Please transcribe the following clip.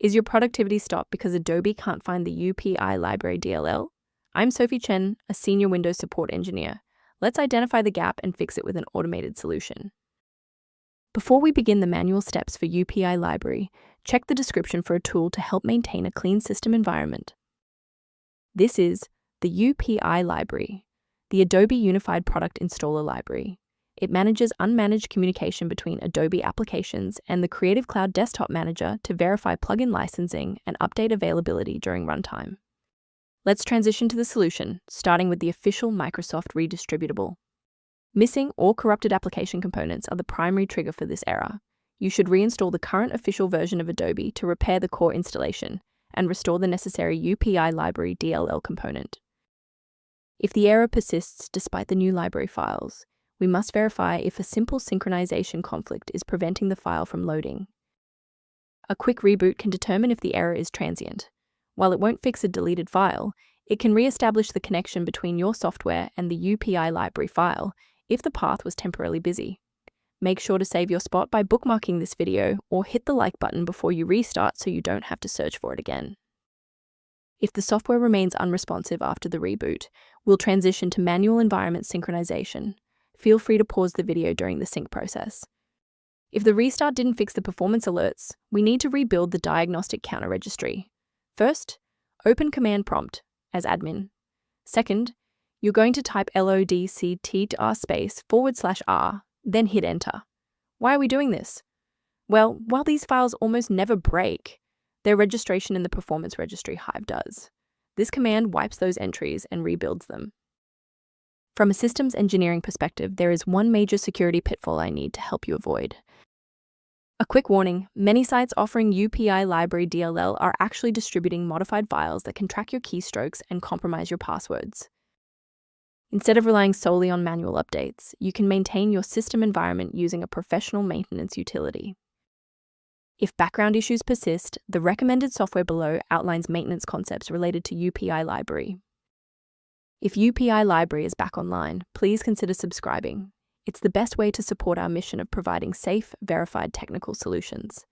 Is your productivity stopped because Adobe can't find the UPI Library DLL? I'm Sophie Chen, a senior Windows support engineer. Let's identify the gap and fix it with an automated solution. Before we begin the manual steps for UPI Library, check the description for a tool to help maintain a clean system environment. This is the UPI Library, the Adobe Unified Product Installer Library. It manages unmanaged communication between Adobe applications and the Creative Cloud Desktop Manager to verify plugin licensing and update availability during runtime. Let's transition to the solution, starting with the official Microsoft redistributable. Missing or corrupted application components are the primary trigger for this error. You should reinstall the current official version of Adobe to repair the core installation and restore the necessary UPI Library DLL component. If the error persists despite the new library files, we must verify if a simple synchronization conflict is preventing the file from loading. A quick reboot can determine if the error is transient. While it won't fix a deleted file, it can re-establish the connection between your software and the UPI library file if the path was temporarily busy. Make sure to save your spot by bookmarking this video or hit the like button before you restart so you don't have to search for it again. If the software remains unresponsive after the reboot, we'll transition to manual environment synchronization. Feel free to pause the video during the sync process. If the restart didn't fix the performance alerts, we need to rebuild the Diagnostic counter registry. First, open Command Prompt as admin. Second, you're going to type lodctr//r, then hit Enter. Why are we doing this? Well, while these files almost never break, their registration in the performance registry Hive does. This command wipes those entries and rebuilds them. From a systems engineering perspective, there is one major security pitfall I need to help you avoid. A quick warning, many sites offering UPI Library DLL are actually distributing modified files that can track your keystrokes and compromise your passwords. Instead of relying solely on manual updates, you can maintain your system environment using a professional maintenance utility. If background issues persist, the recommended software below outlines maintenance concepts related to UPI Library. If UPI Library is back online, please consider subscribing. It's the best way to support our mission of providing safe, verified technical solutions.